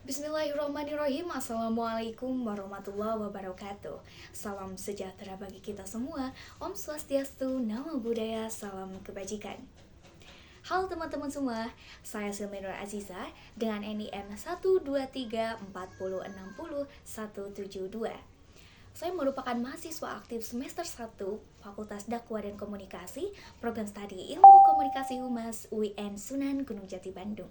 Bismillahirrahmanirrahim. Assalamualaikum warahmatullahi wabarakatuh. Salam sejahtera bagi kita semua. Om Swastiastu, Namo Buddhaya, salam kebajikan. Halo teman-teman semua, saya Silmi Nur Aziza dengan NIM 12340600172. Saya merupakan mahasiswa aktif semester 1 Fakultas Dakwah dan Komunikasi, Program Studi Ilmu Komunikasi Humas UIN Sunan Gunung Jati Bandung.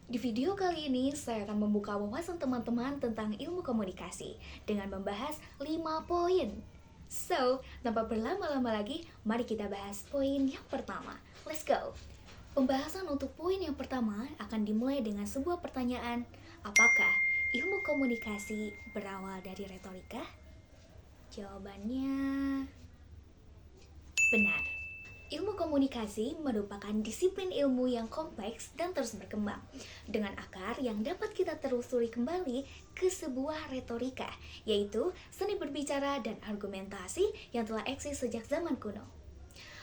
Di video kali ini, saya akan membuka wawasan teman-teman tentang ilmu komunikasi dengan membahas 5 poin. So, tanpa berlama-lama lagi, mari kita bahas poin yang pertama. Let's go! Pembahasan untuk poin yang pertama akan dimulai dengan sebuah pertanyaan. Apakah ilmu komunikasi berawal dari retorika? Jawabannya benar. Ilmu komunikasi merupakan disiplin ilmu yang kompleks dan terus berkembang, dengan akar yang dapat kita telusuri kembali ke sebuah retorika, yaitu seni berbicara dan argumentasi yang telah eksis sejak zaman kuno.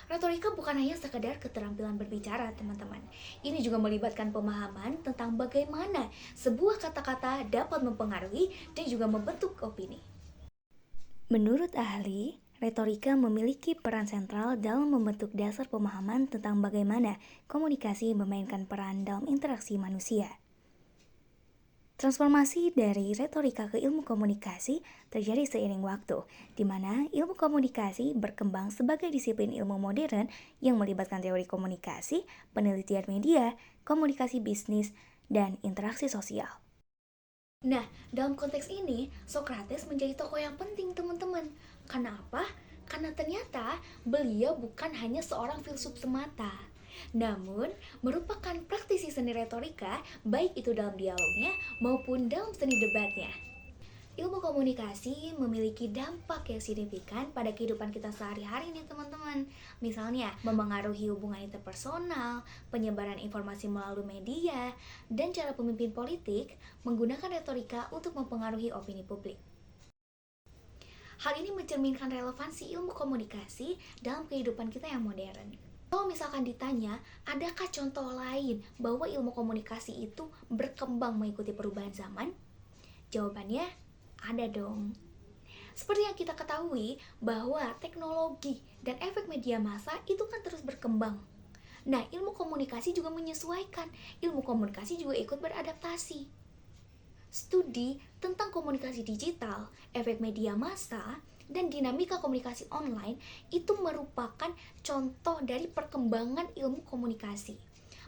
Retorika bukan hanya sekedar keterampilan berbicara, teman-teman. Ini juga melibatkan pemahaman tentang bagaimana sebuah kata-kata dapat mempengaruhi dan juga membentuk opini. Menurut ahli, retorika memiliki peran sentral dalam membentuk dasar pemahaman tentang bagaimana komunikasi memainkan peran dalam interaksi manusia. Transformasi dari retorika ke ilmu komunikasi terjadi seiring waktu, di mana ilmu komunikasi berkembang sebagai disiplin ilmu modern yang melibatkan teori komunikasi, penelitian media, komunikasi bisnis, dan interaksi sosial. Nah, dalam konteks ini, Socrates menjadi tokoh yang penting, teman-teman. Karena apa? Karena ternyata beliau bukan hanya seorang filsuf semata, namun merupakan praktisi seni retorika, baik itu dalam dialognya maupun dalam seni debatnya. Ilmu komunikasi memiliki dampak yang signifikan pada kehidupan kita sehari-hari nih teman-teman. Misalnya, memengaruhi hubungan interpersonal, penyebaran informasi melalui media, dan cara pemimpin politik menggunakan retorika untuk mempengaruhi opini publik. Hal ini mencerminkan relevansi ilmu komunikasi dalam kehidupan kita yang modern. Kalau misalkan ditanya, adakah contoh lain bahwa ilmu komunikasi itu berkembang mengikuti perubahan zaman? Jawabannya, ada dong. Seperti yang kita ketahui bahwa teknologi dan efek media massa itu kan terus berkembang. Nah, ilmu komunikasi juga menyesuaikan. Ilmu komunikasi juga ikut beradaptasi. Studi tentang komunikasi digital, efek media massa, dan dinamika komunikasi online itu merupakan contoh dari perkembangan ilmu komunikasi.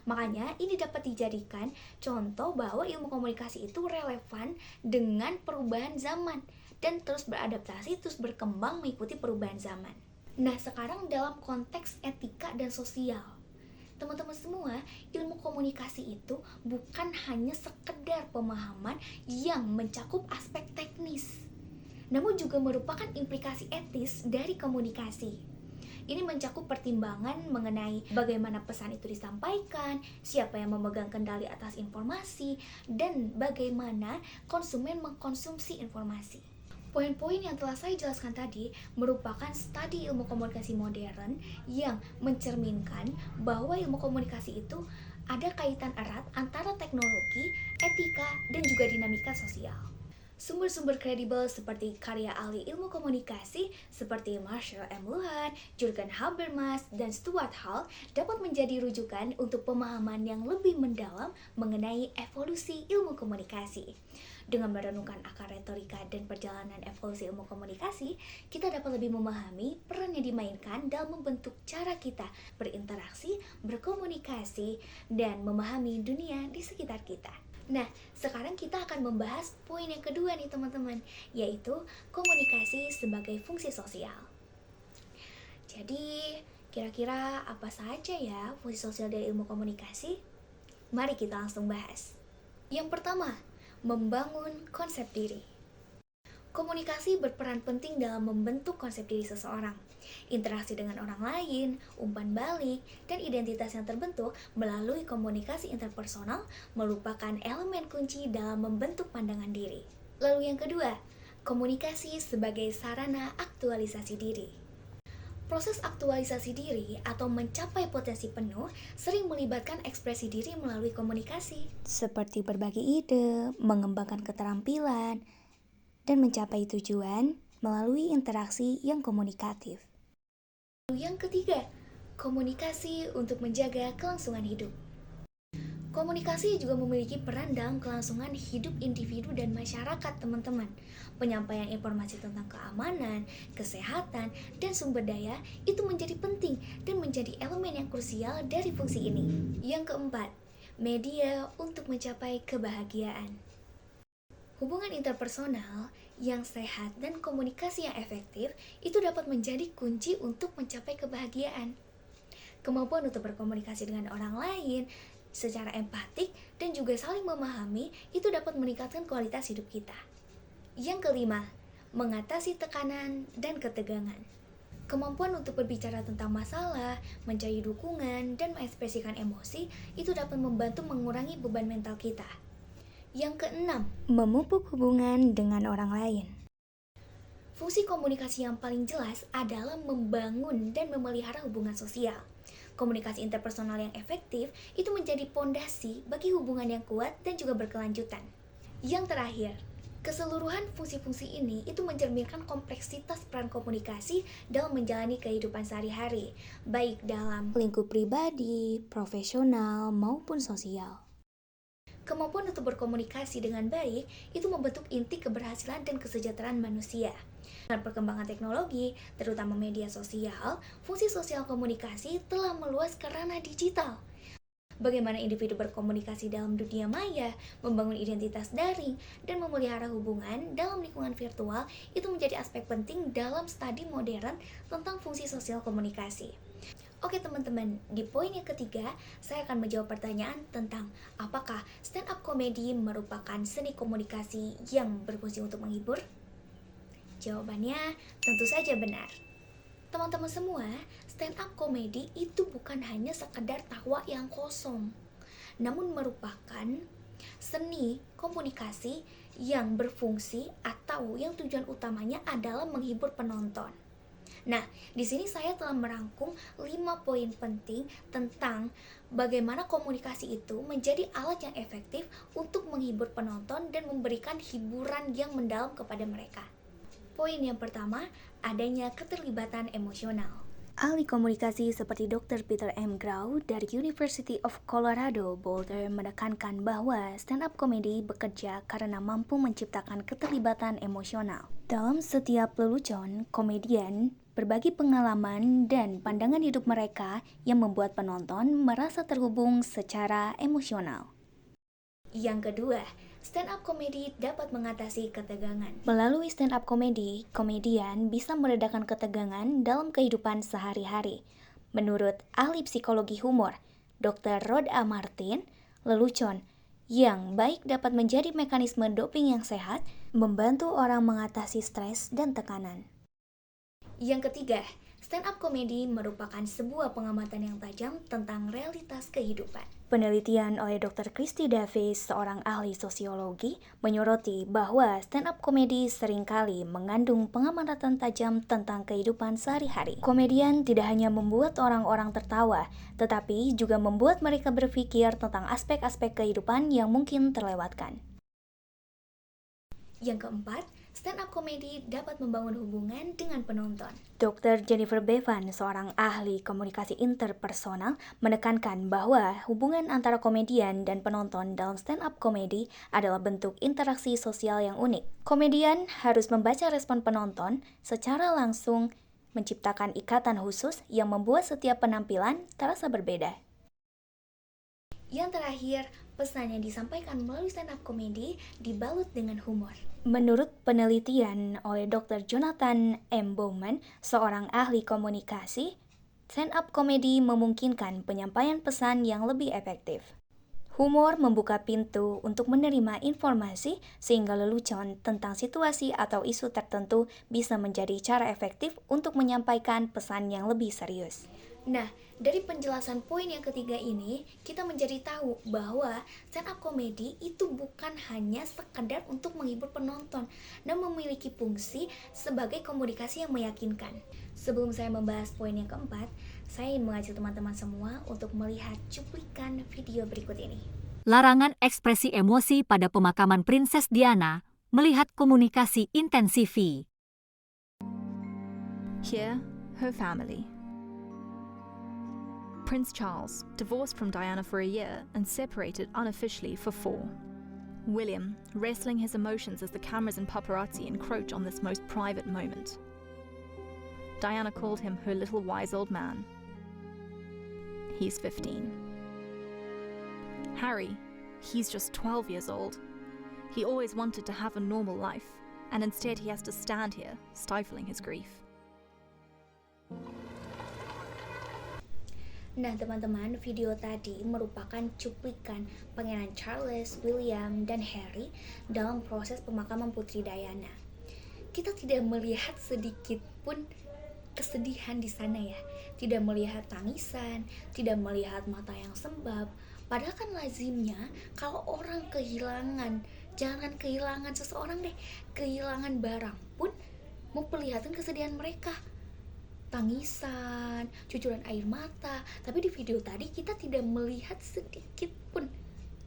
Makanya ini dapat dijadikan contoh bahwa ilmu komunikasi itu relevan dengan perubahan zaman dan terus beradaptasi, terus berkembang mengikuti perubahan zaman. Nah, sekarang dalam konteks etika dan sosial, teman-teman semua, ilmu komunikasi itu bukan hanya sekedar pemahaman yang mencakup aspek teknis, namun juga merupakan implikasi etis dari komunikasi. Ini mencakup pertimbangan mengenai bagaimana pesan itu disampaikan, siapa yang memegang kendali atas informasi, dan bagaimana konsumen mengkonsumsi informasi. Poin-poin yang telah saya jelaskan tadi merupakan studi ilmu komunikasi modern yang mencerminkan bahwa ilmu komunikasi itu ada kaitan erat antara teknologi, etika, dan juga dinamika sosial. Sumber-sumber kredibel seperti karya ahli ilmu komunikasi seperti Marshall M. Luhan, Jürgen Habermas, dan Stuart Hall dapat menjadi rujukan untuk pemahaman yang lebih mendalam mengenai evolusi ilmu komunikasi. Dengan merenungkan akar retorika dan perjalanan evolusi ilmu komunikasi, kita dapat lebih memahami peran yang dimainkan dalam membentuk cara kita berinteraksi, berkomunikasi, dan memahami dunia di sekitar kita. Nah, sekarang kita akan membahas poin yang kedua nih teman-teman, yaitu komunikasi sebagai fungsi sosial. Jadi, kira-kira apa saja ya fungsi sosial dari ilmu komunikasi? Mari kita langsung bahas. Yang pertama, membangun konsep diri. Komunikasi berperan penting dalam membentuk konsep diri seseorang. Interaksi dengan orang lain, umpan balik, dan identitas yang terbentuk melalui komunikasi interpersonal merupakan elemen kunci dalam membentuk pandangan diri. Lalu yang kedua, komunikasi sebagai sarana aktualisasi diri. Proses aktualisasi diri atau mencapai potensi penuh sering melibatkan ekspresi diri melalui komunikasi. Seperti berbagi ide, mengembangkan keterampilan, dan mencapai tujuan melalui interaksi yang komunikatif. Yang ketiga, komunikasi untuk menjaga kelangsungan hidup. Komunikasi juga memiliki peran dalam kelangsungan hidup individu dan masyarakat, teman-teman. Penyampaian informasi tentang keamanan, kesehatan, dan sumber daya itu menjadi penting dan menjadi elemen yang krusial dari fungsi ini. Yang keempat, media untuk mencapai kebahagiaan. Hubungan interpersonal yang sehat dan komunikasi yang efektif itu dapat menjadi kunci untuk mencapai kebahagiaan. Kemampuan untuk berkomunikasi dengan orang lain secara empatik dan juga saling memahami itu dapat meningkatkan kualitas hidup kita. Yang kelima, mengatasi tekanan dan ketegangan. Kemampuan untuk berbicara tentang masalah, mencari dukungan, dan mengekspresikan emosi itu dapat membantu mengurangi beban mental kita. Yang keenam, memupuk hubungan dengan orang lain. Fungsi komunikasi yang paling jelas adalah membangun dan memelihara hubungan sosial. Komunikasi interpersonal yang efektif itu menjadi pondasi bagi hubungan yang kuat dan juga berkelanjutan. Yang terakhir, keseluruhan fungsi-fungsi ini itu mencerminkan kompleksitas peran komunikasi dalam menjalani kehidupan sehari-hari, baik dalam lingkup pribadi, profesional, maupun sosial. Kemampuan untuk berkomunikasi dengan baik itu membentuk inti keberhasilan dan kesejahteraan manusia. Dengan perkembangan teknologi, terutama media sosial, fungsi sosial komunikasi telah meluas ke ranah digital. Bagaimana individu berkomunikasi dalam dunia maya, membangun identitas daring, dan memelihara hubungan dalam lingkungan virtual itu menjadi aspek penting dalam studi modern tentang fungsi sosial komunikasi. Oke teman-teman, di poin yang ketiga, saya akan menjawab pertanyaan tentang apakah stand-up comedy merupakan seni komunikasi yang berfungsi untuk menghibur? Jawabannya tentu saja benar. Teman-teman semua, stand-up comedy itu bukan hanya sekedar tawa yang kosong, namun merupakan seni komunikasi yang berfungsi atau yang tujuan utamanya adalah menghibur penonton. Nah, di sini saya telah merangkum 5 poin penting tentang bagaimana komunikasi itu menjadi alat yang efektif untuk menghibur penonton dan memberikan hiburan yang mendalam kepada mereka. Poin yang pertama, adanya keterlibatan emosional. Ahli komunikasi seperti Dr. Peter M. Grau dari University of Colorado Boulder menekankan bahwa stand-up comedy bekerja karena mampu menciptakan keterlibatan emosional. Dalam setiap lelucon, komedian berbagi pengalaman dan pandangan hidup mereka yang membuat penonton merasa terhubung secara emosional. Yang kedua, stand-up comedy dapat mengatasi ketegangan. Melalui stand-up comedy, komedian bisa meredakan ketegangan dalam kehidupan sehari-hari. Menurut ahli psikologi humor, Dr. Rod A. Martin, lelucon yang baik dapat menjadi mekanisme doping yang sehat, membantu orang mengatasi stres dan tekanan. Yang ketiga, stand-up comedy merupakan sebuah pengamatan yang tajam tentang realitas kehidupan. Penelitian oleh Dr. Christy Davis, seorang ahli sosiologi, menyoroti bahwa stand-up comedy seringkali mengandung pengamatan tajam tentang kehidupan sehari-hari. Komedian tidak hanya membuat orang-orang tertawa, tetapi juga membuat mereka berpikir tentang aspek-aspek kehidupan yang mungkin terlewatkan. Yang keempat, stand-up comedy dapat membangun hubungan dengan penonton. Dr. Jennifer Bevan, seorang ahli komunikasi interpersonal, menekankan bahwa hubungan antara komedian dan penonton dalam stand-up comedy adalah bentuk interaksi sosial yang unik. Komedian harus membaca respon penonton secara langsung, menciptakan ikatan khusus yang membuat setiap penampilan terasa berbeda. Yang terakhir, pesan yang disampaikan melalui stand-up comedy dibalut dengan humor. Menurut penelitian oleh Dr. Jonathan M. Bowman, seorang ahli komunikasi, stand-up comedy memungkinkan penyampaian pesan yang lebih efektif. Humor membuka pintu untuk menerima informasi sehingga lelucon tentang situasi atau isu tertentu bisa menjadi cara efektif untuk menyampaikan pesan yang lebih serius. Nah, Dari penjelasan poin yang ketiga ini, kita menjadi tahu bahwa stand up comedy itu bukan hanya sekedar untuk menghibur penonton, namun memiliki fungsi sebagai komunikasi yang meyakinkan. Sebelum saya membahas poin yang keempat, saya ingin mengajak teman-teman semua untuk melihat cuplikan video berikut ini. Larangan ekspresi emosi pada pemakaman Prinses Diana melihat komunikasi intensifi. Here, her family. Prince Charles, divorced from Diana for a year and separated unofficially for 4. William, wrestling his emotions as the cameras and paparazzi encroach on this most private moment. Diana called him her little wise old man. He's 15. Harry, he's just 12 years old. He always wanted to have a normal life, and instead he has to stand here, stifling his grief. Nah teman-teman, video tadi merupakan cuplikan Pangeran Charles, William, dan Harry dalam proses pemakaman Putri Diana. Kita tidak melihat sedikit pun kesedihan di sana ya, tidak melihat tangisan, tidak melihat mata yang sembab. Padahal kan lazimnya kalau orang kehilangan, jangan kehilangan seseorang deh, kehilangan barang pun memperlihatkan kesedihan mereka, tangisan, cucuran air mata. Tapi di video tadi kita tidak melihat sedikit pun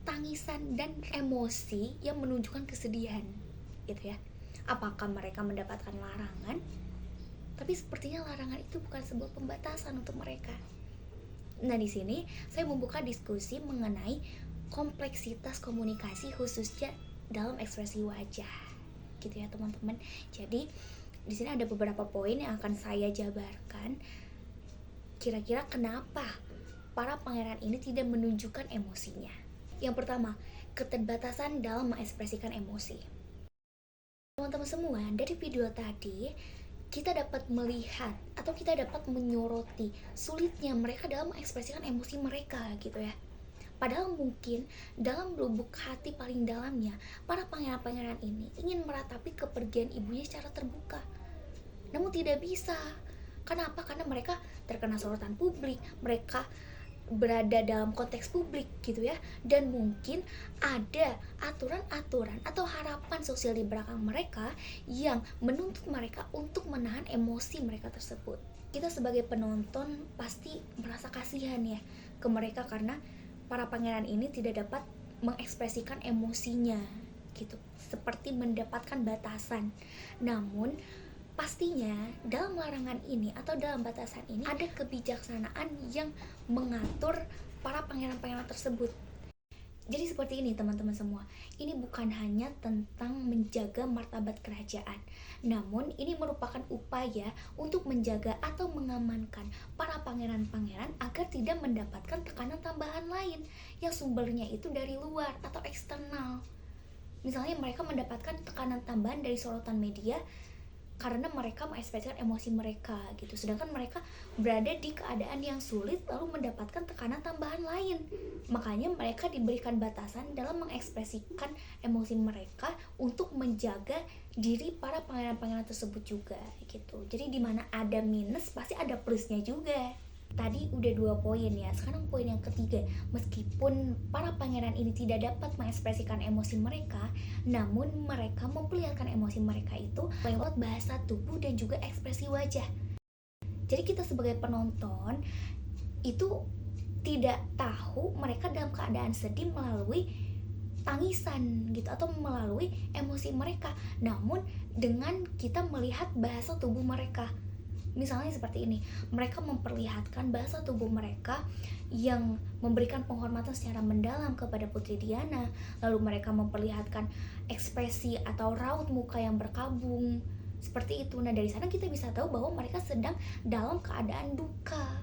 tangisan dan emosi yang menunjukkan kesedihan, gitu ya. Apakah mereka mendapatkan larangan? Tapi sepertinya larangan itu bukan sebuah pembatasan untuk mereka. Nah, di sini saya membuka diskusi mengenai kompleksitas komunikasi khususnya dalam ekspresi wajah, gitu ya teman-teman. Jadi di sini ada beberapa poin yang akan saya jabarkan. Kira-kira kenapa para pangeran ini tidak menunjukkan emosinya? Yang pertama, keterbatasan dalam mengekspresikan emosi. Teman-teman semua, dari video tadi kita dapat melihat atau kita dapat menyoroti sulitnya mereka dalam mengekspresikan emosi mereka, gitu ya. Padahal mungkin dalam lubuk hati paling dalamnya, para pangeran-pangeran ini ingin meratapi kepergian ibunya secara terbuka. Namun tidak bisa. Kenapa? Karena mereka terkena sorotan publik, mereka berada dalam konteks publik, gitu ya. Dan mungkin ada aturan-aturan atau harapan sosial di belakang mereka yang menuntut mereka untuk menahan emosi mereka tersebut. Kita sebagai penonton pasti merasa kasihan ya ke mereka karena para pangeran ini tidak dapat mengekspresikan emosinya, gitu, seperti mendapatkan batasan. Namun pastinya dalam larangan ini atau dalam batasan ini ada kebijaksanaan yang mengatur para pangeran-pangeran tersebut. Jadi seperti ini teman-teman semua, ini bukan hanya tentang menjaga martabat kerajaan, namun ini merupakan upaya untuk menjaga atau mengamankan para pangeran-pangeran agar tidak mendapatkan tekanan tambahan lain yang sumbernya itu dari luar atau eksternal. Misalnya mereka mendapatkan tekanan tambahan dari sorotan media karena mereka mengekspresikan emosi mereka, gitu. Sedangkan mereka berada di keadaan yang sulit lalu mendapatkan tekanan tambahan lain. Makanya mereka diberikan batasan dalam mengekspresikan emosi mereka untuk menjaga diri para pangeran-pangeran tersebut juga, gitu. Jadi di mana ada minus pasti ada plusnya juga. Tadi udah 2 poin ya, sekarang poin yang ketiga. Meskipun para pangeran ini tidak dapat mengekspresikan emosi mereka, namun mereka memperlihatkan emosi mereka itu lewat bahasa tubuh dan juga ekspresi wajah. Jadi kita sebagai penonton itu tidak tahu mereka dalam keadaan sedih melalui tangisan, gitu, atau melalui emosi mereka, namun dengan kita melihat bahasa tubuh mereka. Misalnya seperti ini, mereka memperlihatkan bahasa tubuh mereka yang memberikan penghormatan secara mendalam kepada Putri Diana. Lalu mereka memperlihatkan ekspresi atau raut muka yang berkabung, seperti itu. Nah dari sana kita bisa tahu bahwa mereka sedang dalam keadaan duka.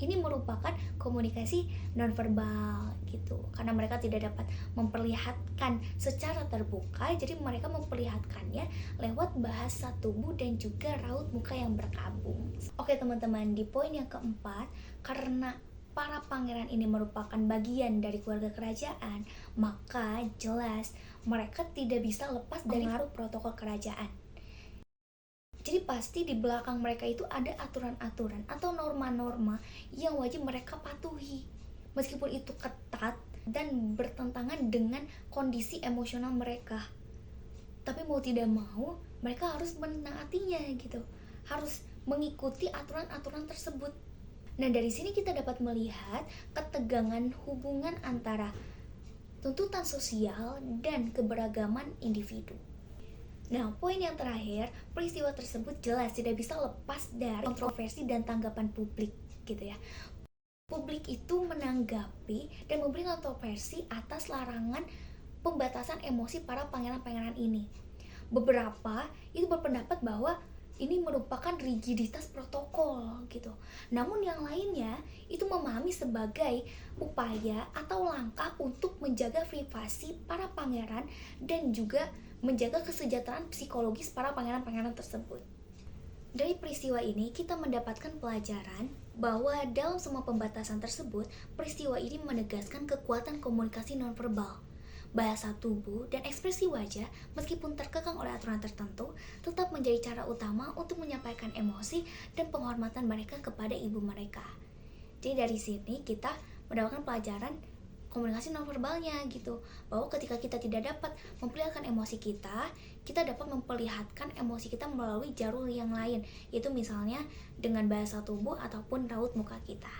Ini merupakan komunikasi nonverbal, gitu, karena mereka tidak dapat memperlihatkan secara terbuka, jadi mereka memperlihatkannya lewat bahasa tubuh dan juga raut muka yang berkabung. Oke teman-teman, di poin yang keempat, karena para pangeran ini merupakan bagian dari keluarga kerajaan, maka jelas mereka tidak bisa lepas dari pengaruh protokol kerajaan. Jadi pasti di belakang mereka itu ada aturan-aturan atau norma-norma yang wajib mereka patuhi. Meskipun itu ketat dan bertentangan dengan kondisi emosional mereka. Tapi mau tidak mau, mereka harus menaatinya gitu. Harus mengikuti aturan-aturan tersebut. Nah, dari sini kita dapat melihat ketegangan hubungan antara tuntutan sosial dan keberagaman individu. Nah, poin yang terakhir, peristiwa tersebut jelas tidak bisa lepas dari kontroversi dan tanggapan publik, gitu ya. Publik itu menanggapi dan memberi kontroversi atas larangan pembatasan emosi para pangeran-pangeran ini. Beberapa itu berpendapat bahwa ini merupakan rigiditas protokol gitu. Namun yang lainnya itu memahami sebagai upaya atau langkah untuk menjaga privasi para pangeran dan juga menjaga kesejahteraan psikologis para pangeran-pangeran tersebut. Dari peristiwa ini kita mendapatkan pelajaran bahwa dalam semua pembatasan tersebut, peristiwa ini menegaskan kekuatan komunikasi nonverbal. Bahasa tubuh dan ekspresi wajah meskipun terkekang oleh aturan tertentu tetap menjadi cara utama untuk menyampaikan emosi dan penghormatan mereka kepada ibu mereka. Jadi dari sini kita mendapatkan pelajaran komunikasi nonverbalnya gitu, bahwa ketika kita tidak dapat memperlihatkan emosi kita dapat memperlihatkan emosi kita melalui jalur yang lain, yaitu misalnya dengan bahasa tubuh ataupun raut muka kita.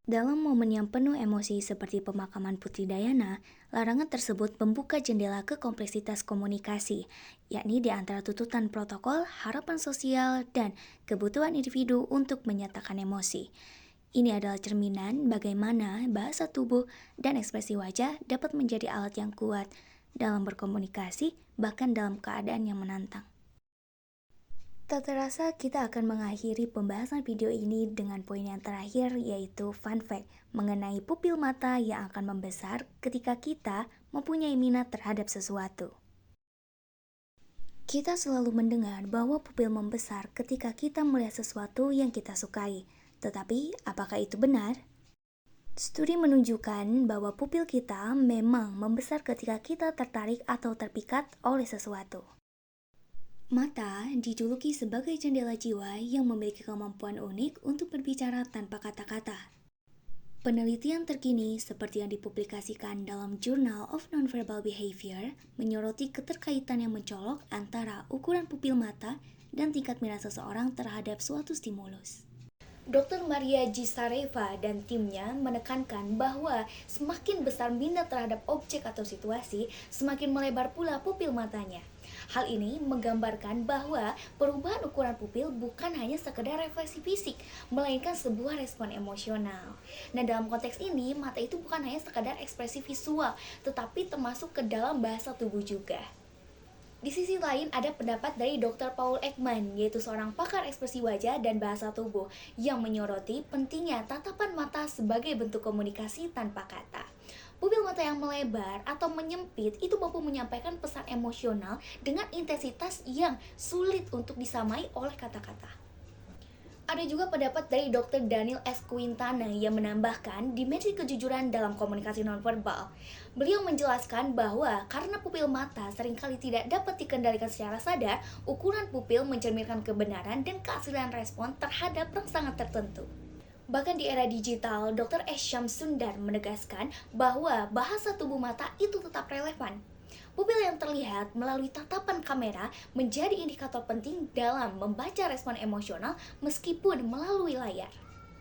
Dalam momen yang penuh emosi seperti pemakaman Putri Diana, larangan tersebut membuka jendela ke kompleksitas komunikasi, yakni di antara tuntutan protokol, harapan sosial, dan kebutuhan individu untuk menyatakan emosi. Ini adalah cerminan bagaimana bahasa tubuh dan ekspresi wajah dapat menjadi alat yang kuat dalam berkomunikasi, bahkan dalam keadaan yang menantang. Tak terasa kita akan mengakhiri pembahasan video ini dengan poin yang terakhir, yaitu fun fact mengenai pupil mata yang akan membesar ketika kita mempunyai minat terhadap sesuatu. Kita selalu mendengar bahwa pupil membesar ketika kita melihat sesuatu yang kita sukai. Tetapi, apakah itu benar? Studi menunjukkan bahwa pupil kita memang membesar ketika kita tertarik atau terpikat oleh sesuatu. Mata dijuluki sebagai jendela jiwa yang memiliki kemampuan unik untuk berbicara tanpa kata-kata. Penelitian terkini seperti yang dipublikasikan dalam Journal of Nonverbal Behavior menyoroti keterkaitan yang mencolok antara ukuran pupil mata dan tingkat minat seseorang terhadap suatu stimulus. Dr. Maria Gisareva dan timnya menekankan bahwa semakin besar minat terhadap objek atau situasi, semakin melebar pula pupil matanya. Hal ini menggambarkan bahwa perubahan ukuran pupil bukan hanya sekedar refleksi fisik, melainkan sebuah respon emosional. Nah, dalam konteks ini, mata itu bukan hanya sekadar ekspresi visual, tetapi termasuk ke dalam bahasa tubuh juga. Di sisi lain ada pendapat dari Dr. Paul Ekman, yaitu seorang pakar ekspresi wajah dan bahasa tubuh, yang menyoroti pentingnya tatapan mata sebagai bentuk komunikasi tanpa kata. Pupil mata yang melebar atau menyempit itu mampu menyampaikan pesan emosional dengan intensitas yang sulit untuk disamai oleh kata-kata. Ada juga pendapat dari Dr. Daniel S. Quintana yang menambahkan dimensi kejujuran dalam komunikasi nonverbal. Beliau menjelaskan bahwa karena pupil mata seringkali tidak dapat dikendalikan secara sadar, ukuran pupil mencerminkan kebenaran dan keaslian respon terhadap rangsangan tertentu. Bahkan di era digital, Dr. S. Shamsundar menegaskan bahwa bahasa tubuh mata itu tetap relevan. Pupil yang terlihat melalui tatapan kamera menjadi indikator penting dalam membaca respon emosional meskipun melalui layar.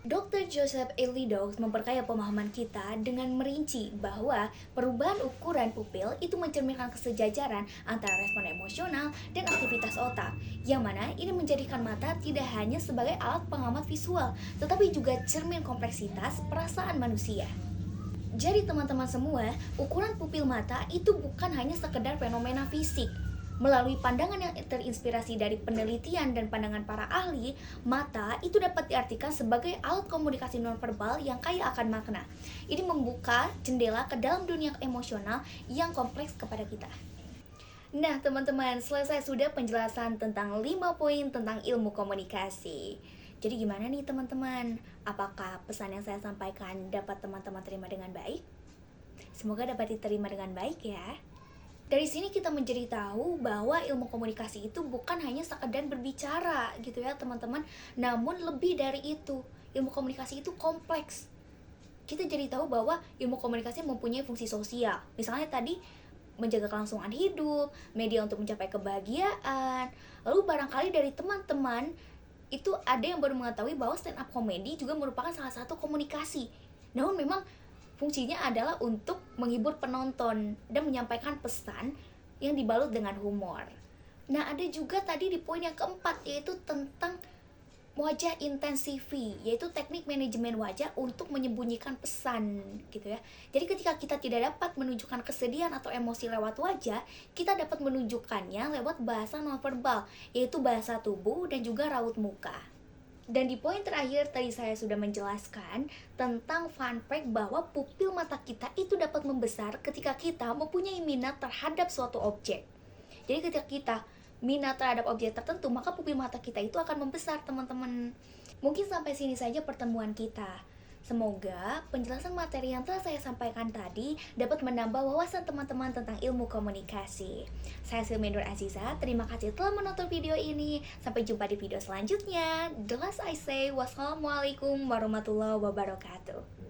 Dr. Joseph A. Liddoux memperkaya pemahaman kita dengan merinci bahwa perubahan ukuran pupil itu mencerminkan kesejajaran antara respon emosional dan aktivitas otak, yang mana ini menjadikan mata tidak hanya sebagai alat pengamat visual, tetapi juga cermin kompleksitas perasaan manusia. Jadi teman-teman semua, ukuran pupil mata itu bukan hanya sekedar fenomena fisik. Melalui pandangan yang terinspirasi dari penelitian dan pandangan para ahli, mata itu dapat diartikan sebagai alat komunikasi nonverbal yang kaya akan makna. Ini membuka jendela ke dalam dunia emosional yang kompleks kepada kita. Nah teman-teman, selesai sudah penjelasan tentang 5 poin tentang ilmu komunikasi. Jadi gimana nih teman-teman? Apakah pesan yang saya sampaikan dapat teman-teman terima dengan baik? Semoga dapat diterima dengan baik ya. Dari sini kita menjadi tahu bahwa ilmu komunikasi itu bukan hanya sekedar berbicara gitu ya teman-teman, namun lebih dari itu. Ilmu komunikasi itu kompleks. Kita jadi tahu bahwa ilmu komunikasi mempunyai fungsi sosial. Misalnya tadi menjaga kelangsungan hidup, media untuk mencapai kebahagiaan. Lalu barangkali dari teman-teman itu ada yang baru mengetahui bahwa stand up comedy juga merupakan salah satu komunikasi. Namun memang fungsinya adalah untuk menghibur penonton dan menyampaikan pesan yang dibalut dengan humor. Nah, ada juga tadi di poin yang keempat, yaitu tentang wajah intensifi, yaitu teknik manajemen wajah untuk menyembunyikan pesan gitu ya. Jadi ketika kita tidak dapat menunjukkan kesedihan atau emosi lewat wajah, kita dapat menunjukkannya lewat bahasa nonverbal, yaitu bahasa tubuh dan juga raut muka. Dan di poin terakhir tadi saya sudah menjelaskan tentang fun fact bahwa pupil mata kita itu dapat membesar ketika kita mempunyai minat terhadap suatu objek. Jadi ketika kita minat terhadap objek tertentu, maka pupil mata kita itu akan membesar, teman-teman. Mungkin sampai sini saja pertemuan kita. Semoga penjelasan materi yang telah saya sampaikan tadi dapat menambah wawasan teman-teman tentang ilmu komunikasi. Saya Silmi Nur Aziza, terima kasih telah menonton video ini. Sampai jumpa di video selanjutnya. The last I say, wassalamualaikum warahmatullahi wabarakatuh.